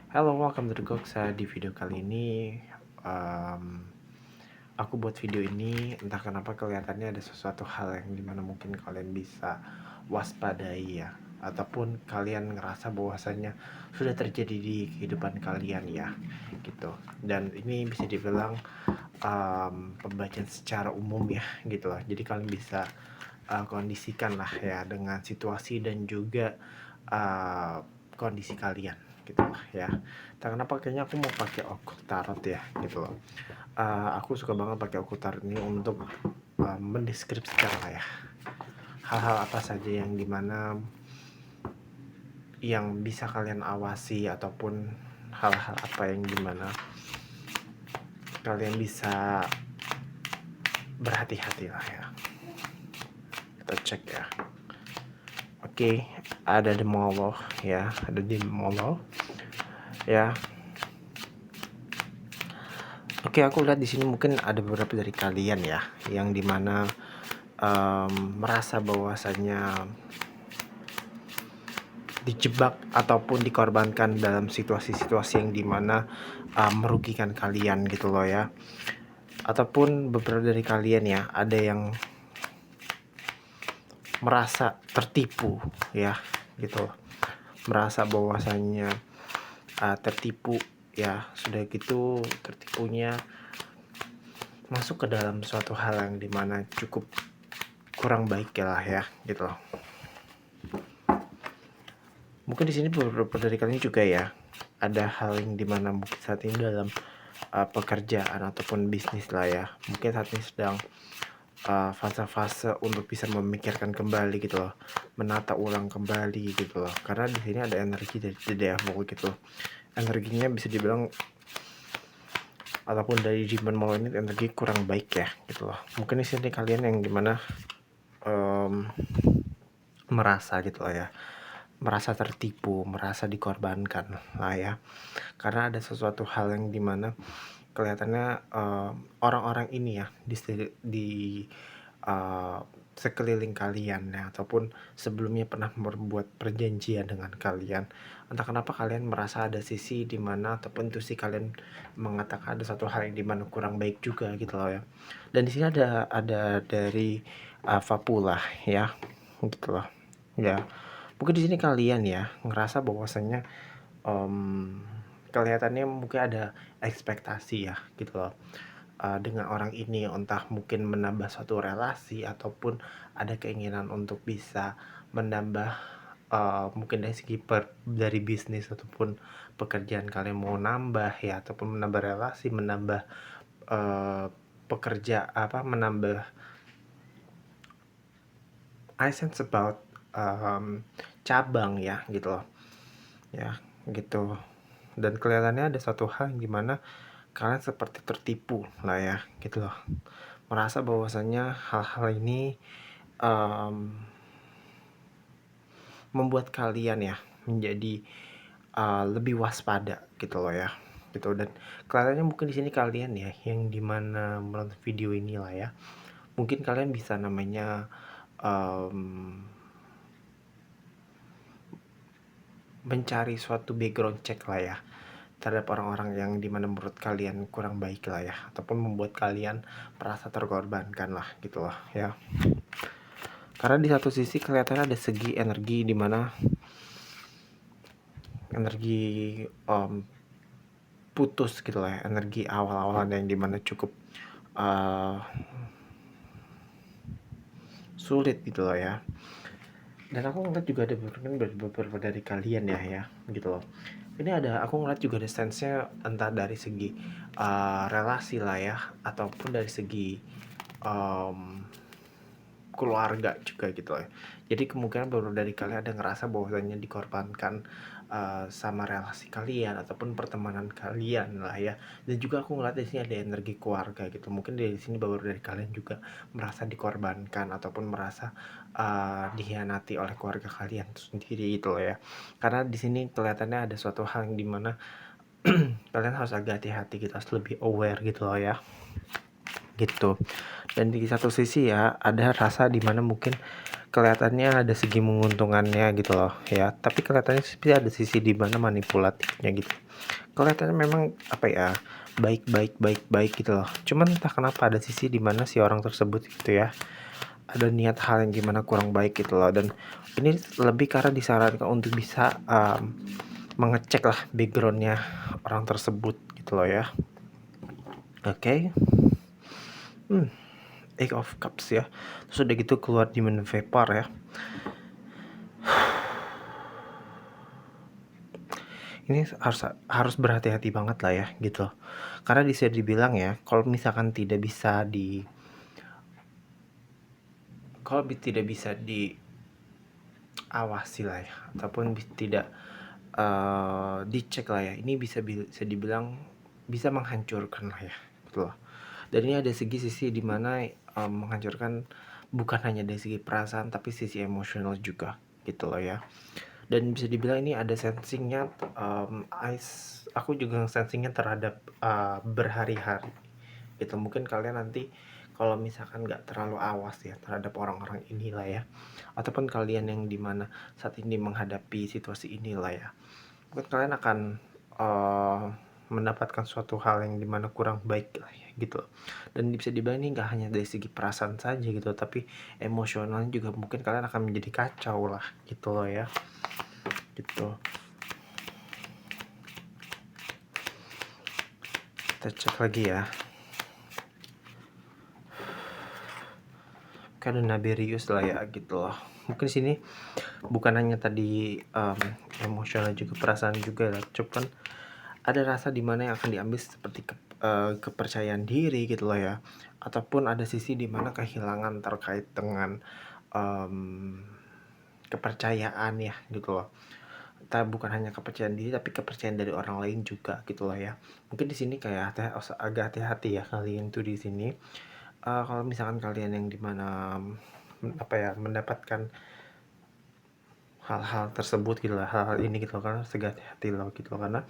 Halo, welcome to the Goksa. Di video kali ini, aku buat video ini entah kenapa kelihatannya ada sesuatu hal yang dimana mungkin kalian bisa waspadai ya, ataupun kalian ngerasa bahwasannya sudah terjadi di kehidupan kalian ya, gitu. Dan ini bisa dibilang pembacaan secara umum ya, gitu lah. Jadi kalian bisa kondisikan lah ya dengan situasi dan juga kondisi kalian gitu lah ya. Tak kenapa kayaknya aku mau pakai occult tarot ya gitu loh. Aku suka banget pakai occult tarot ini untuk mendeskripsikan lah ya hal-hal apa saja yang dimana yang bisa kalian awasi ataupun hal-hal apa yang dimana kalian bisa berhati-hati lah ya. Kita cek ya. Oke, ada The Moloch ya, ada The Moloch ya. Oke, aku lihat di sini mungkin ada beberapa dari kalian ya yang dimana merasa bahwasannya dijebak ataupun dikorbankan dalam situasi-situasi yang dimana merugikan kalian gitu loh ya. Ataupun beberapa dari kalian ya ada yang merasa tertipu ya gitu loh. Merasa bahwasannya tertipu ya, sudah gitu tertipunya masuk ke dalam suatu hal yang dimana cukup kurang baik ya lah ya gitu loh. Mungkin di sini beberapa dari kalian juga ya ada hal yang dimana mungkin saat ini dalam pekerjaan ataupun bisnis lah ya, mungkin saat ini sedang fase-fase untuk bisa memikirkan kembali gitu loh, menata ulang kembali gitu loh, karena di sini ada energi dari The Devil gitu. Energinya bisa dibilang ataupun dari Demon Mall ini energi kurang baik ya gitu loh. Mungkin di sini kalian yang dimana merasa gitu loh ya, merasa tertipu, merasa dikorbankan lah ya, karena ada sesuatu hal yang dimana kelihatannya orang-orang ini ya di sekeliling kalian ya, ataupun sebelumnya pernah membuat perjanjian dengan kalian. Entah kenapa kalian merasa ada sisi dimana ataupun intuisi kalian mengatakan ada satu hal yang dimana kurang baik juga gitu loh ya. Dan di sini ada dari Fapula ya gitu loh ya. Mungkin di sini kalian ya ngerasa bahwasannya kelihatannya mungkin ada ekspektasi ya gitu loh dengan orang ini, entah mungkin menambah suatu relasi ataupun ada keinginan untuk bisa menambah mungkin dari segi dari bisnis ataupun pekerjaan kalian mau nambah ya, ataupun menambah relasi, menambah pekerja apa menambah I sense about cabang ya gitu loh ya gitu. Dan kelihatannya ada satu hal yang dimana kalian seperti tertipu lah ya gitu loh, merasa bahwasannya hal-hal ini membuat kalian ya menjadi lebih waspada gitu loh ya gitu. Dan kelihatannya mungkin di sini kalian ya yang dimana menonton video ini lah ya, mungkin kalian bisa namanya mencari suatu background check lah ya terhadap orang-orang yang dimana menurut kalian kurang baik lah ya, ataupun membuat kalian merasa terkorbankan lah gitu loh ya. Karena di satu sisi kelihatannya ada segi energi dimana energi putus gitu lah ya, energi awal-awalan yang dimana cukup sulit gitu loh ya. Dan aku ngeliat juga ada beberapa dari kalian ya gitu loh. Ini ada, aku ngeliat juga ada sense-nya entah dari segi relasi lah ya, ataupun dari segi keluarga juga gitu loh. Jadi kemungkinan beberapa dari kalian ada ngerasa bahwasanya dikorbankan sama relasi kalian ataupun pertemanan kalian lah ya. Dan juga aku ngeliat di sini ada energi keluarga gitu. Mungkin dari sini beberapa dari kalian juga merasa dikorbankan ataupun merasa dikhianati oleh keluarga kalian sendiri gitu loh ya. Karena di sini kelihatannya ada suatu hal yang dimana kalian harus agak hati-hati gitu, harus lebih aware gitu loh ya gitu. Dan di satu sisi ya ada rasa dimana mungkin kelihatannya ada segi menguntungkannya gitu loh ya, tapi kelihatannya seperti ada sisi di mana manipulatifnya gitu. Kelihatannya memang apa ya, baik gitu loh. Cuman entah kenapa ada sisi di mana si orang tersebut gitu ya, ada niat hal yang gimana kurang baik gitu loh. Dan ini lebih karena disarankan untuk bisa mengecek lah backgroundnya orang tersebut gitu loh ya. Oke. Eight of Cups ya. Terus udah gitu keluar Demon Vapor ya. Ini harus berhati-hati banget lah ya gitu. Karena bisa dibilang ya, kalau misalkan tidak bisa diawasi lah ya, ataupun tidak dicek lah ya, ini bisa dibilang bisa menghancurkan lah ya, betul. Dan ini ada sisi dimana menghancurkan bukan hanya dari segi perasaan tapi sisi emosional juga gitu loh ya. Dan bisa dibilang ini ada sensingnya, aku juga sensingnya terhadap berhari-hari gitu. Mungkin kalian nanti kalau misalkan nggak terlalu awas ya terhadap orang-orang inilah ya, ataupun kalian yang dimana saat ini menghadapi situasi inilah ya, mungkin kalian akan mendapatkan suatu hal yang dimana kurang baik lah ya gitu. Dan bisa dibilang ini nggak hanya dari segi perasaan saja gitu, tapi emosionalnya juga mungkin kalian akan menjadi kacau lah gitu loh ya gitu. Kita cek lagi ya. Kan Naberius lah ya gitu loh. Mungkin sini bukan hanya tadi emosional juga perasaan juga lah, cuman ada rasa dimana yang akan diambil seperti kepercayaan diri gitu loh ya, ataupun ada sisi dimana kehilangan terkait dengan kepercayaan ya gitu loh. Bukan hanya kepercayaan diri tapi kepercayaan dari orang lain juga gitu loh ya. Mungkin di sini kayak agak hati-hati ya kalian tuh di sini. Kalau misalkan kalian yang dimana mendapatkan hal-hal tersebut gitu lah, hal-hal ini gitu loh, karena hati loh gitu loh, karena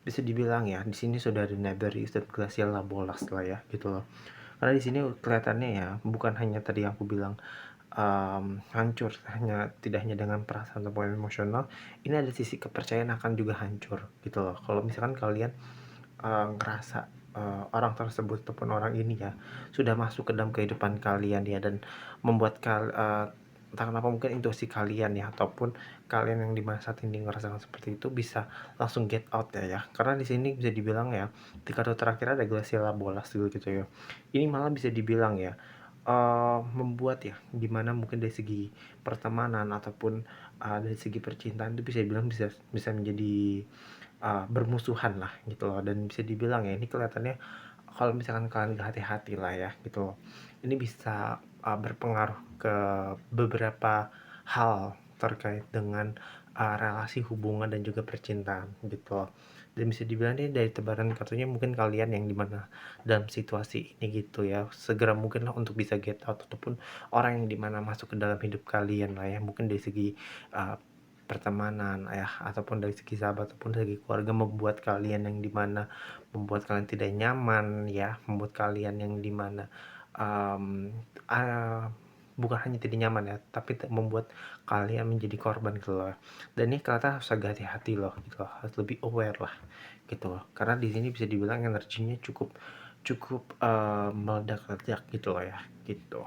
bisa dibilang ya di sini sudah ada Naberius dan Glacial Labolas lah ya gitu loh. Karena di sini kelihatannya ya bukan hanya tadi yang aku bilang hancur tidak hanya dengan perasaan ataupun emosional, ini ada sisi kepercayaan akan juga hancur gitu loh. Kalau misalkan kalian ngerasa orang tersebut ataupun orang ini ya sudah masuk ke dalam kehidupan kalian ya, dan membuat entah kenapa mungkin intuisi kalian ya, ataupun kalian yang di masa ini ngerasakan seperti itu bisa langsung get out ya. Karena di sini bisa dibilang ya di kartu terakhir ada Glacial Bolas gitu ya. Ini malah bisa dibilang ya membuat ya dimana mungkin dari segi pertemanan ataupun dari segi percintaan itu bisa dibilang bisa menjadi bermusuhan lah gitu loh. Dan bisa dibilang ya ini kelihatannya kalau misalkan kalian gak hati-hati lah ya gitu loh, ini bisa berpengaruh ke beberapa hal terkait dengan relasi hubungan dan juga percintaan gitu loh. Dan bisa dibilang ini dari tebaran kartunya mungkin kalian yang dimana dalam situasi ini gitu ya, segera mungkin lah untuk bisa get out, ataupun orang yang dimana masuk ke dalam hidup kalian lah ya, mungkin dari segi pertemanan ya, ataupun dari segi sahabat ataupun dari segi keluarga, membuat kalian yang dimana membuat kalian tidak nyaman ya, membuat kalian yang dimana bukan hanya tidak nyaman ya, tapi membuat kalian menjadi korban gitu loh. Dan ini kalian harus agak hati-hati loh gitu loh, harus lebih aware lah gitu loh. Karena di sini bisa dibilang energinya cukup meledak-ledak gitu loh ya gitu.